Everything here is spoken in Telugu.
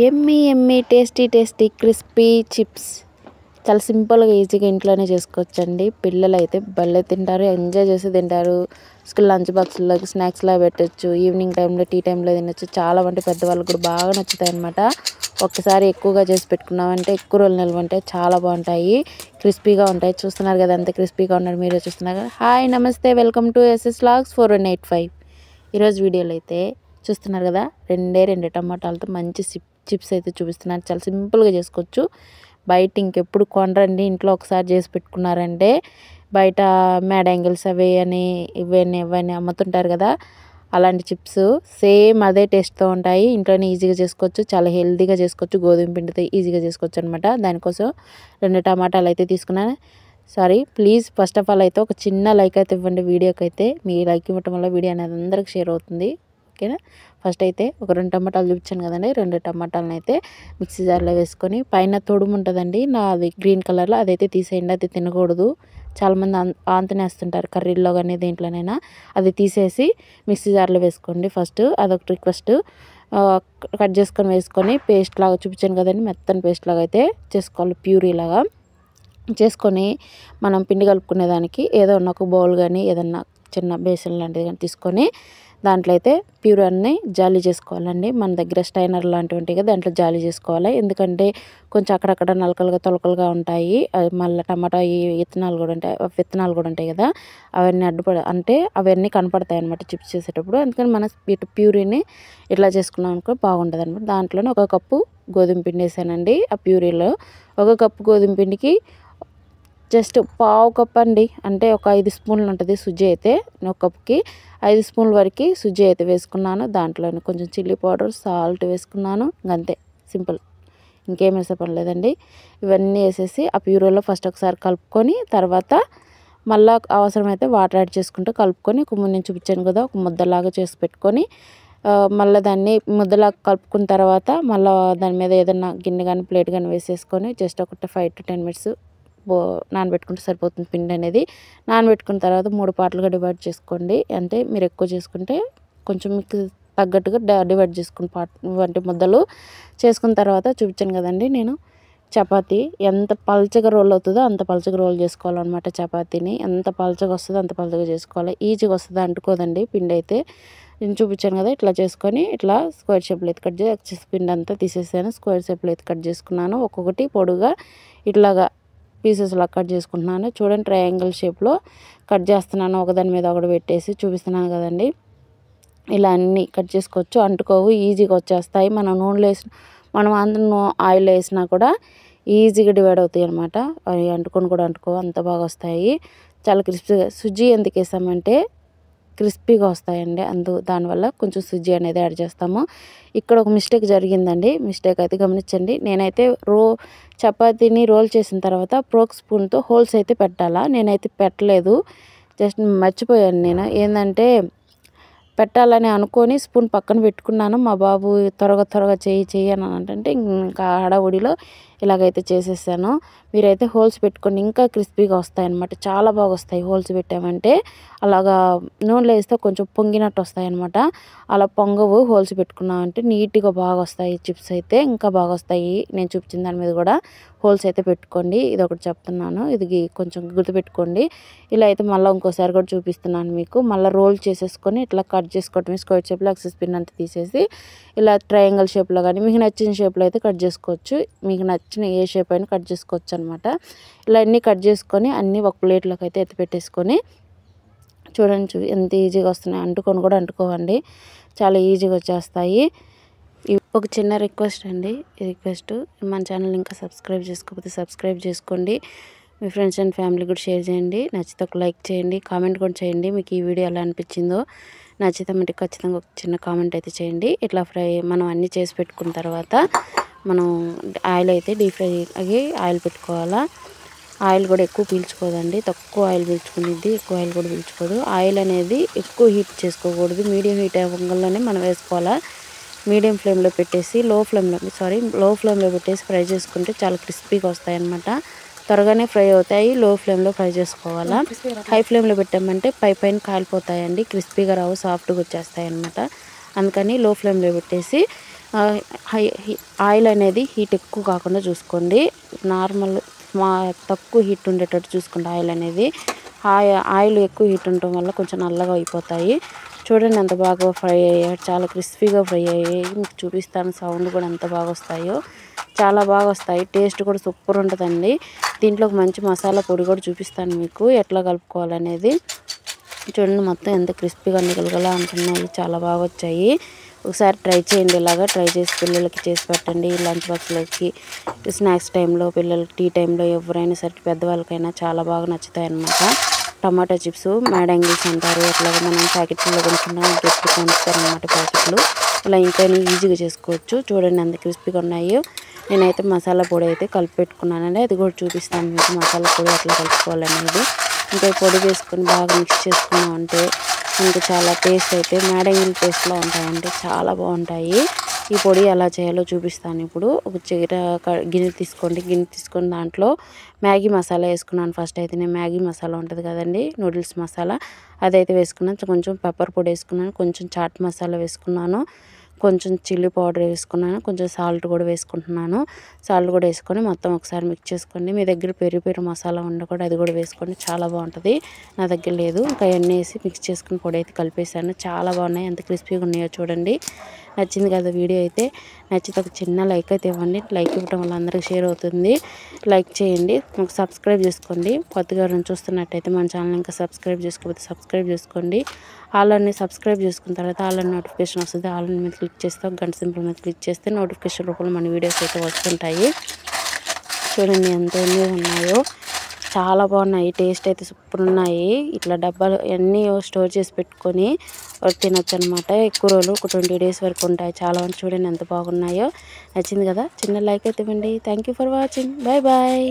Emmy Emmy tasty tasty crispy chips చాలా సింపుల్గా ఈజీగా ఇంట్లోనే చేసుకోవచ్చండి. పిల్లలు అయితే భలే తింటారు, ఎంజాయ్ చేసి తింటారు. స్కూల్ లంచ్ బాక్స్లోకి స్నాక్స్లా పెట్టచ్చు, ఈవినింగ్ టైంలో టీ టైంలో తినచ్చు. చాలా అంటే పెద్దవాళ్ళకి కూడా బాగా నచ్చుతాయి అన్నమాట. ఒక్కసారి ఎక్కువగా చేసి పెట్టుకున్నామంటే ఎక్కువ రోజులు నిల్వ ఉంటాయి, చాలా బాగుంటాయి, క్రిస్పీగా ఉంటాయి. చూస్తున్నారు కదా ఎంత క్రిస్పీగా ఉన్నారు, మీరే చూస్తున్నారు కదా. హాయ్ నమస్తే, వెల్కమ్ టు ఎస్ఎస్ వ్లాగ్స్ 4185. ఈరోజు వీడియోలో అయితే చూస్తున్నారు కదా, రెండు టమాటాలతో మంచి చిప్స్ అయితే చూపిస్తున్నాను. చాలా సింపుల్గా చేసుకోవచ్చు. బయట ఇంకెప్పుడు కొనరండి, ఇంట్లో ఒకసారి చేసి పెట్టుకున్నారంటే బయట మ్యాడంగిల్స్ అవి అని ఇవన్నీ అమ్ముతుంటారు కదా, అలాంటి చిప్స్ సేమ్ అదే టేస్ట్తో ఉంటాయి. ఇంట్లోనే ఈజీగా చేసుకోవచ్చు, చాలా హెల్తీగా చేసుకోవచ్చు. గోధుమ పిండితో ఈజీగా చేసుకోవచ్చు అనమాట. దానికోసం 2 టమాటాలు అయితే తీసుకున్నాను. ప్లీజ్ ఫస్ట్ ఆఫ్ ఆల్ అయితే ఒక చిన్న లైక్ అయితే ఇవ్వండి వీడియోకి. అయితే మీ లైక్ ఇవ్వటం వల్ల వీడియో అనేది అందరికి షేర్ అవుతుంది, ఓకేనా. ఫస్ట్ అయితే ఒక 2 టమాటాలు చూపించాను కదండి, 2 టమాటాలను అయితే మిక్సీ జార్లో వేసుకొని, పైన తొడుము ఉంటుందండి నాది గ్రీన్ కలర్లో, అదైతే తీసేయండి, అది తినకూడదు. చాలామంది ఆంతనేస్తుంటారు కర్రీల్లో కానీ దేంట్లోనైనా. అది తీసేసి మిక్సీ జార్లో వేసుకోండి ఫస్ట్, అదొక రిక్వెస్ట్. కట్ చేసుకొని వేసుకొని పేస్ట్ లాగా చూపించాను కదండి, మెత్తని పేస్ట్ లాగా అయితే చేసుకోవాలి, ప్యూరీ లాగా చేసుకొని మనం పిండి కలుపుకునేదానికి ఏదో ఒక బౌల్ కానీ ఏదన్నా చిన్న బేసన్ లాంటిది కానీ తీసుకొని దాంట్లో అయితే ప్యూరీ అన్నీ జాలి చేసుకోవాలండి. మన దగ్గర స్టైనర్ లాంటివి ఉంటాయి కదా, దాంట్లో జాలి చేసుకోవాలి. ఎందుకంటే కొంచెం అక్కడక్కడ నలకలుగా తొలకలుగా ఉంటాయి, మళ్ళీ టమాటా విత్తనాలు కూడా ఉంటాయి కదా, అవన్నీ అంటే అవన్నీ కనపడతాయి అనమాట చిప్స్ చేసేటప్పుడు. అందుకని మనం ప్యూరీని ఇట్లా చేసుకున్నాం అనుకో బాగుంటుంది అనమాట. దాంట్లోనే 1 కప్పు గోధుమ పిండి వేసానండి. ఆ ప్యూరీలో 1 కప్పు గోధుమ పిండికి జస్ట్ పావు కప్ అండి, అంటే ఒక 5 స్పూన్లు ఉంటుంది సుజ్జి అయితే. 1 కప్కి 5 స్పూన్ల వరకు సుజ్జి అయితే వేసుకున్నాను. దాంట్లోనే కొంచెం చిల్లీ పౌడర్, సాల్ట్ వేసుకున్నాను, అంతే, సింపుల్, ఇంకేం వేసే పని లేదండి. ఇవన్నీ వేసేసి ఆ ప్యూరీలో ఫస్ట్ ఒకసారి కలుపుకొని, తర్వాత మళ్ళీ అవసరమైతే వాటర్ యాడ్ చేసుకుంటూ కలుపుకొని, నేను చూపించాను కదా ఒక ముద్దలాగా చేసి పెట్టుకొని, మళ్ళీ దాన్ని ముద్దలాగా కలుపుకున్న తర్వాత మళ్ళీ దాని మీద ఏదైనా గిన్నె కానీ ప్లేట్ కానీ వేసేసుకొని జస్ట్ ఒక 5 to 10 minutes నానబెట్టుకుంటే సరిపోతుంది. పిండి అనేది నానబెట్టుకున్న తర్వాత 3 పార్ట్లుగా డివైడ్ చేసుకోండి. అంటే మీరు ఎక్కువ చేసుకుంటే కొంచెం మీకు తగ్గట్టుగా డివైడ్ చేసుకుని వంటి ముద్దలు చేసుకున్న తర్వాత చూపించాను కదండి నేను చపాతీ ఎంత పల్చగా రోల్ అవుతుందో అంత పల్చగా రోల్ చేసుకోవాలన్నమాట. చపాతీని ఎంత పల్చగా వస్తుందో అంత పల్చగా చేసుకోవాలి. ఈజీగా వస్తుంది, అంటుకోదండి పిండి అయితే. నేను చూపించాను కదా, ఇట్లా చేసుకొని ఇట్లా స్క్వేర్ షేప్లో అయితే కట్ చేసి పిండి అంతా తీసేసాను. స్క్వేర్ షేప్లో అయితే కట్ చేసుకున్నాను. ఒక్కొక్కటి పొడుగా ఇట్లాగా పీసెస్లా కట్ చేసుకుంటున్నాను. చూడండి, ట్రయాంగిల్ షేప్లో కట్ చేస్తున్నాను, ఒకదాని మీద ఒకటి పెట్టేసి చూపిస్తున్నాను కదండి. ఇలా అన్నీ కట్ చేసుకోవచ్చు, అంటుకోవు, ఈజీగా వచ్చేస్తాయి. మనం అందులో ఆయిల్ వేసినా కూడా ఈజీగా డివైడ్ అవుతాయి అనమాట. అవి అంటుకొని కూడా అంటుకోవు, అంత బాగా వస్తాయి. చాలా క్రిస్పీగా. సుజ్జి ఎందుకు వేసామంటే క్రిస్పీగా వస్తాయండి, దానివల్ల కొంచెం సుజ్జి అనేది యాడ్ చేస్తాము. ఇక్కడ ఒక మిస్టేక్ జరిగిందండి, మిస్టేక్ అయితే గమనించండి. నేనైతే చపాతీని రోల్ చేసిన తర్వాత ప్రోక్ స్పూన్తో హోల్స్ అయితే పెట్టాలా, నేనైతే పెట్టలేదు, జస్ట్ మర్చిపోయాను. నేను ఏంటంటే పెట్టాలని అనుకొని స్పూన్ పక్కన పెట్టుకున్నాను. మా బాబు త్వరగా చెయ్యి అని అంటే ఇంకా హడావుడిలో ఇలాగైతే చేసేసాను. మీరైతే హోల్స్ పెట్టుకొని ఇంకా క్రిస్పీగా వస్తాయన్నమాట, చాలా బాగా వస్తాయి. హోల్స్ పెట్టామంటే అలాగా నూనెలో వేస్తే కొంచెం పొంగినట్టు వస్తాయన్నమాట. అలా పొంగవు, హోల్స్ పెట్టుకున్నామంటే నీట్గా బాగా వస్తాయి చిప్స్ అయితే, ఇంకా బాగా వస్తాయి. నేను చూపించిన దాని మీద కూడా హోల్స్ అయితే పెట్టుకోండి, ఇది ఒకటి చెప్తున్నాను, ఇది కొంచెం గుర్తుపెట్టుకోండి. ఇలా అయితే మళ్ళీ ఇంకోసారి కూడా చూపిస్తున్నాను మీకు. మళ్ళీ రోల్ చేసేసుకొని ఇట్లా కట్ చేసుకోవటం, స్క్వేర్ షేప్లో ఎక్సెస్ పిన్ అంతా తీసేసి ఇలా ట్రయాంగిల్ షేప్లో కానీ మీకు నచ్చిన షేప్లో అయితే కట్ చేసుకోవచ్చు. మీకు నచ్చిన ఏ షేప్ అయినా కట్ చేసుకోవచ్చు అనమాట. ఇలా అన్నీ కట్ చేసుకొని అన్నీ ఒక ప్లేట్లోకి అయితే ఎత్తి పెట్టేసుకొని చూడండి ఎంత ఈజీగా వస్తున్నాయి. అంటుకొని కూడా అంటుకోవండి, చాలా ఈజీగా వచ్చేస్తాయి. ఒక చిన్న రిక్వెస్ట్ అండి, ఈ రిక్వెస్ట్, మన ఛానల్ ఇంకా సబ్స్క్రైబ్ చేసుకోకపోతే సబ్స్క్రైబ్ చేసుకోండి. మీ ఫ్రెండ్స్ అండ్ ఫ్యామిలీ కూడా షేర్ చేయండి. నచ్చితే ఒక లైక్ చేయండి, కామెంట్ కూడా చేయండి మీకు ఈ వీడియో ఎలా అనిపించిందో. నచ్చితే మటుకు ఖచ్చితంగా ఒక చిన్న కామెంట్ అయితే చేయండి. ఇట్లా మనం అన్నీ చేసి పెట్టుకున్న తర్వాత మనం ఆయిల్ అయితే డీప్ ఫ్రై ఆయిల్ పెట్టుకోవాలా. ఆయిల్ కూడా ఎక్కువ పీల్చుకోదండి, తక్కువ ఆయిల్ పీల్చుకునేది, ఎక్కువ ఆయిల్ కూడా పీల్చుకోదు. ఆయిల్ అనేది ఎక్కువ హీట్ చేసుకోకూడదు, మీడియం హీట్ అవ్వగానే మనం వేసుకోవాలా. మీడియం ఫ్లేమ్లో పెట్టేసి లో ఫ్లేమ్లో పెట్టేసి ఫ్రై చేసుకుంటే చాలా క్రిస్పీగా వస్తాయి అన్నమాట. త్వరగానే ఫ్రై అవుతాయి, లో ఫ్లేమ్లో ఫ్రై చేసుకోవాలా. హై ఫ్లేమ్లో పెట్టామంటే పైన కాలిపోతాయండి, క్రిస్పీగా రావు, సాఫ్ట్గా వచ్చేస్తాయి అన్నమాట. అందుకని లో ఫ్లేమ్లో పెట్టేసి ఆయిల్ అనేది హీట్ ఎక్కువ కాకుండా చూసుకోండి. నార్మల్ తక్కువ హీట్ ఉండేటట్టు చూసుకోండి. ఆయిల్ అనేది ఆయిల్ ఎక్కువ హీట్ ఉండటం వల్ల కొంచెం నల్లగా అయిపోతాయి. చూడండి ఎంత బాగా ఫ్రై అయ్యాయి, చాలా క్రిస్పీగా ఫ్రై అయ్యాయి. మీకు చూపిస్తాను, సౌండ్ కూడా ఎంత బాగా వస్తాయో, చాలా బాగా వస్తాయి. టేస్ట్ కూడా సూపర్ ఉంటుందండి. దీంట్లో ఒక మంచి మసాలా పొడి కూడా చూపిస్తాను మీకు ఎట్లా కలుపుకోవాలనేది. చూడండి మొత్తం ఎంత క్రిస్పీగా నిగలగలా ఉంటున్నాయి, చాలా బాగా వచ్చాయి. ఒకసారి ట్రై చేయండి, ఇలాగా ట్రై చేసి పిల్లలకి చేసి పెట్టండి. లంచ్ బాక్స్లోకి, స్నాక్స్ టైంలో, పిల్లలకి టీ టైంలో, ఎవరైనా సరే పెద్దవాళ్ళకైనా చాలా బాగా నచ్చుతాయి అన్నమాట. టమాటో చిప్స్ మ్యాడంగిల్స్ అంటారు. అట్లాగే మనం ప్యాకెట్లో కొనుక్కున్న గట్టి కొనుక్తారనమాట ప్యాకెట్లు. ఇలా ఇంట్లోనే ఈజీగా చేసుకోవచ్చు. చూడండి ఎంత క్రిస్పీగా ఉన్నాయో. నేనైతే మసాలా పొడి అయితే కలిపి పెట్టుకున్నానండి, అది కూడా చూపిస్తాను మీకు. మసాలా పొడి ఎట్లా కలుపుకోవాలనేది. ఇంకా పొడి వేసుకొని బాగా మిక్స్ చేసుకున్నామంటే ఇంకా చాలా టేస్ట్ అయితే మ్యాడంగిల్ టేస్ట్లో ఉంటాయండి, చాలా బాగుంటాయి. ఈ పొడి ఎలా చేయాలో చూపిస్తాను ఇప్పుడు. ఒక గిన్నె తీసుకోండి. గిన్నె తీసుకొని దాంట్లో మ్యాగీ మసాలా వేసుకున్నాను. ఫస్ట్ అయితే నేను మ్యాగీ మసాలా ఉంటుంది కదండి, నూడిల్స్ మసాలా, అదైతే వేసుకున్నాను. కొంచెం పెప్పర్ పొడి వేసుకున్నాను, కొంచెం చాట్ మసాలా వేసుకున్నాను, కొంచెం చిల్లీ పౌడర్ వేసుకున్నాను, కొంచెం సాల్ట్ కూడా వేసుకుంటున్నాను. సాల్ట్ కూడా వేసుకొని మొత్తం ఒకసారి మిక్స్ చేసుకోండి. మీ దగ్గర పెరుగు మసాలా ఉండకూడదు, అది కూడా వేసుకోండి, చాలా బాగుంటుంది. నా దగ్గర లేదు. ఇంకా ఎన్ని వేసి మిక్స్ చేసుకుని పొడి అయితే కలిపేసాను. చాలా బాగున్నాయి, ఎంత క్రిస్పీగా ఉన్నాయో చూడండి. నచ్చింది కదా వీడియో అయితే? నచ్చితే ఒక చిన్న లైక్ అయితే ఇవ్వండి. లైక్ ఇవ్వడం వల్ల అందరికీ షేర్ అవుతుంది. లైక్ చేయండి, మాకు సబ్స్క్రైబ్ చేసుకోండి. కొత్తగా చూస్తున్నట్టయితే మన ఛానల్ ఇంకా సబ్స్క్రైబ్ చేసుకోకపోతే సబ్స్క్రైబ్ చేసుకోండి. ఆల్ని సబ్స్క్రైబ్ చేసుకున్న తర్వాత ఆల్ని నోటిఫికేషన్ వస్తుంది. ఆల్ని మీద క్లిక్ చేస్తే, గంట సింపుల్ మీద క్లిక్ చేస్తే నోటిఫికేషన్ రూపంలో మన వీడియోస్ అయితే వస్తుంటాయి. చూడండి ఎంత ఎన్ని ఉన్నాయో, చాలా బాగున్నాయి. టేస్ట్ అయితే సూపర్ ఉన్నాయి. ఇట్లా డబ్బాలు అన్నీ స్టోర్ చేసి పెట్టుకొని తినొచ్చు అనమాట. ఎక్కువ రోజులు, ఒక 20 days వరకు ఉంటాయి. చాలా చూడండి ఎంత బాగున్నాయో. నచ్చింది కదా? చిన్న లైక్ అయితే ఇవ్వండి. Thank you for watching. Bye bye.